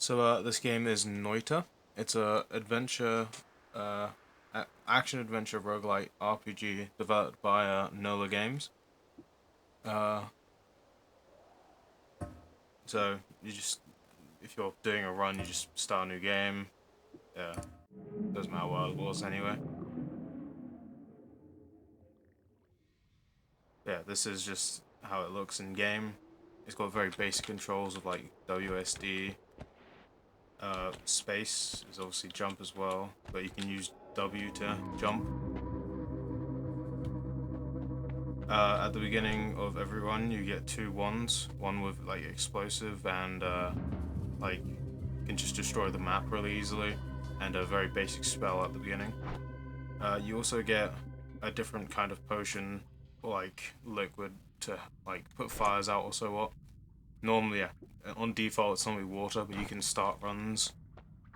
This game is Noita. It's a adventure, uh, action adventure roguelike RPG developed by Nola Games. Uh, so you just, if you're doing a run, you just start a new game. Yeah, doesn't matter what it was anyway. Yeah, this is just how it looks in game. It's got very basic controls of like WSD. Space is obviously jump as well, but you can use W to jump. At the beginning of every run, you get two wands. One with like explosive and like can just destroy the map really easily, and a very basic spell at the beginning. You also get a different kind of potion, like liquid, to like put fires out or so what. Normally, yeah, on default it's only water, but you can start runs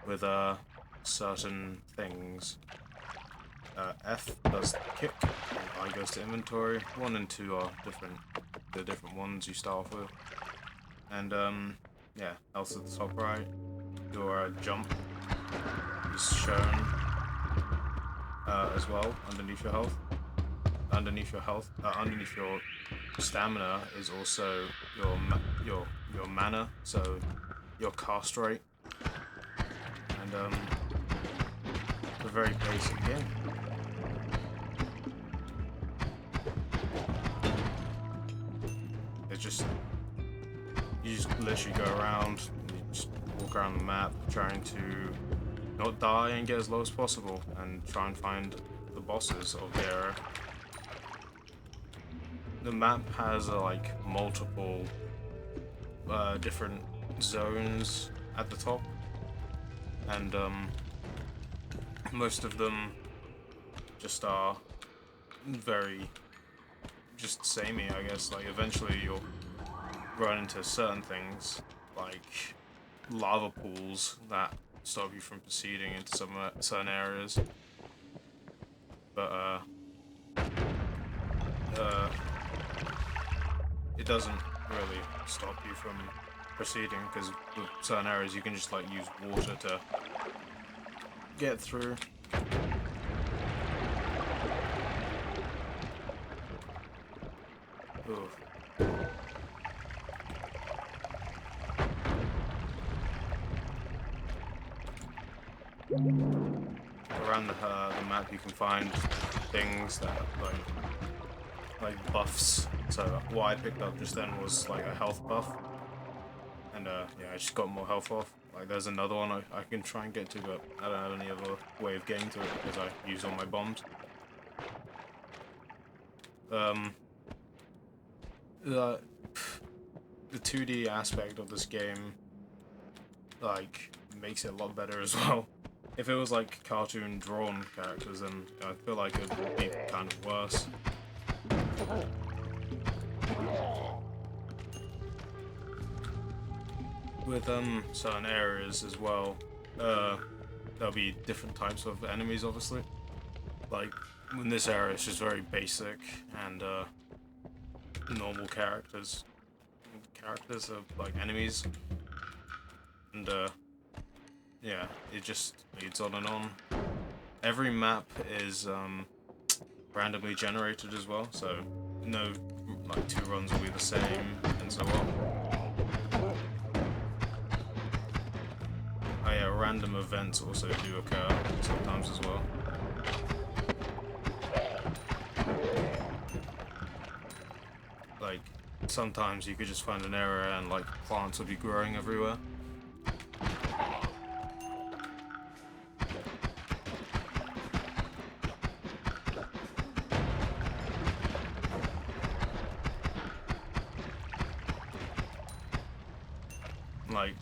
with certain things. F does the kick, and I goes to inventory. 1 and 2 are the different ones you start off with. And yeah, health at the top right. Your jump is shown as well underneath your health. Underneath your stamina is also your mana, so your cast rate. And it's a very basic game. It's just you just literally go around, you just walk around the map trying to not die and get as low as possible, and try and find the bosses of the area. The map has like multiple different zones at the top, and most of them just are very just samey, I guess. Like eventually you'll run into certain things like lava pools that stop you from proceeding into some certain areas, but it doesn't really stop you from proceeding, because with certain areas you can just like use water to get through. Oof. Around the map you can find things that like buffs. So what I picked up just then was like a health buff, and yeah, I just got more health off. Like there's another one I can try and get to, but I don't have any other way of getting to it because I used all my bombs. The 2D aspect of this game like makes it a lot better as well. If it was like cartoon drawn characters, then I feel like it would be kind of worse. With certain areas as well, there'll be different types of enemies, obviously. Like in this area, it's just very basic and normal characters. Characters are like enemies, and yeah, it just leads on and on. Every map is randomly generated as well, so no like 2 runs will be the same, and so on. Oh yeah, random events also do occur sometimes as well. Like, sometimes you could just find an area and like plants will be growing everywhere. Like,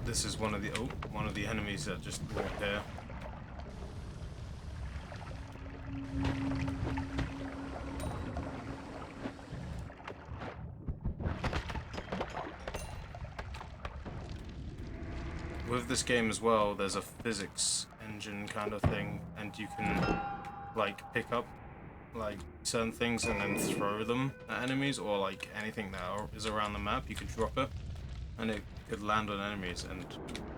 this is one of the enemies that just walked here. With this game as well, there's a physics engine kind of thing, and you can like pick up like certain things and then throw them at enemies, or like anything that is around the map, you can drop it. and it could land on enemies, and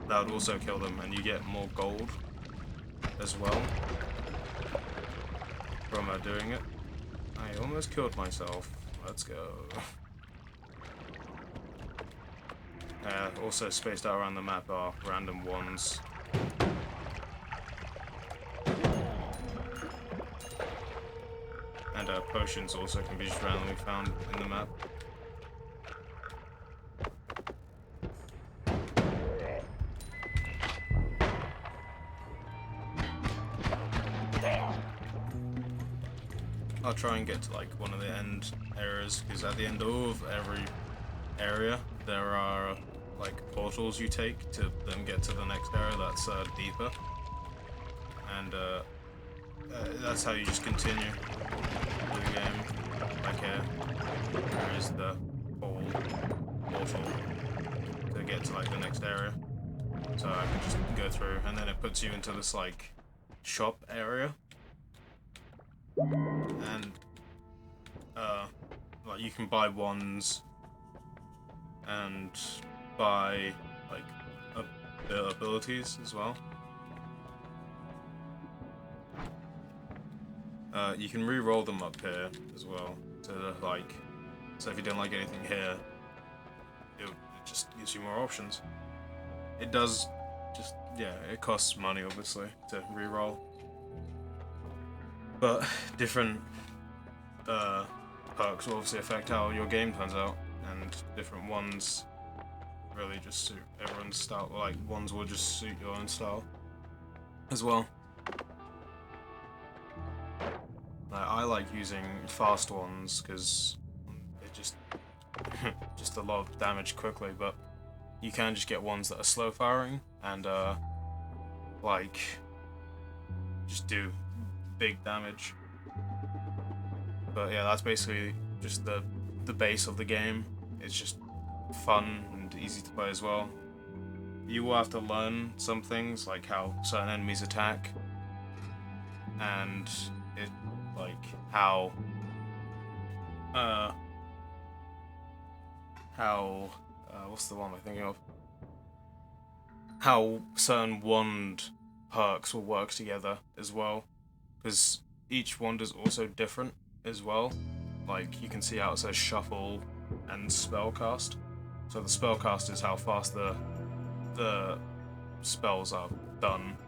that would also kill them, and you get more gold as well from doing it. I almost killed myself. Let's go. Also spaced out around the map are random ones. And potions also can be just randomly found in the map. I'll try and get to like one of the end areas, because at the end of every area there are like portals you take to then get to the next area that's deeper, and that's how you just continue the game. Like here, there is the whole portal to get to like the next area, so I can just go through, and then it puts you into this like shop area, and like you can buy wands and buy like abilities as well. You can re-roll them up here as well to like, so if you don't like anything here, it just gives you more options. It does just, yeah, it costs money obviously to re-roll, but different perks will obviously affect how your game turns out, and different ones really just suit everyone's style. Like, ones will just suit your own style as well. I like using fast ones because it just a lot of damage quickly, but you can just get ones that are slow firing and like just do big damage. But yeah, that's basically just the base of the game. It's just fun and easy to play as well. You will have to learn some things, like how certain enemies attack, and it like how what's the one I'm thinking of? How certain wand perks will work together as well, because each wand is also different as well. Like, you can see how it says shuffle and spellcast. So the spellcast is how fast the spells are done,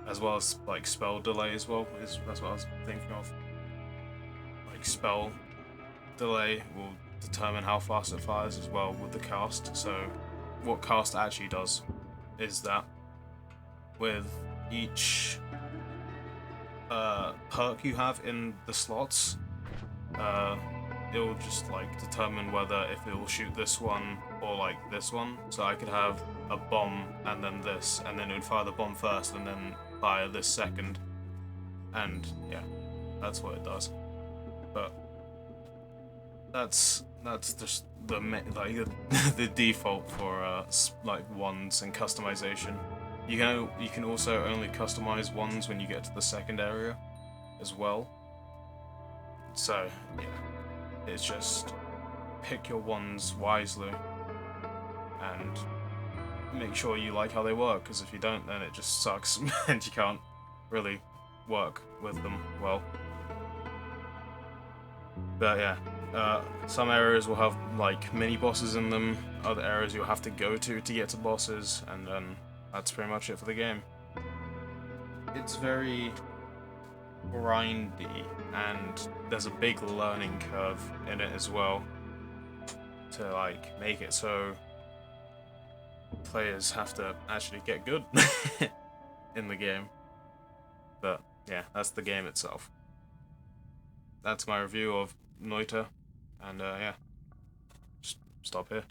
as well as like spell delay as well. That's what I was thinking of. Like, spell delay will determine how fast it fires as well with the cast. So what cast actually does is that with each perk you have in the slots, it will just like determine whether if it will shoot this one or like this one. So I could have a bomb and then this, and then it would fire the bomb first and then fire this second, and yeah, that's what it does. But that's just the like the default for like wands and customization. You can also only customize wands when you get to the second area as well. So yeah, it's just pick your wands wisely and make sure you like how they work, because if you don't, then it just sucks and you can't really work with them well. But yeah, some areas will have like mini bosses in them, other areas you'll have to go to get to bosses, and then that's pretty much it for the game. It's very grindy, and there's a big learning curve in it as well to like make it so players have to actually get good in the game. But yeah, that's the game itself. That's my review of Noita, and yeah, just stop here.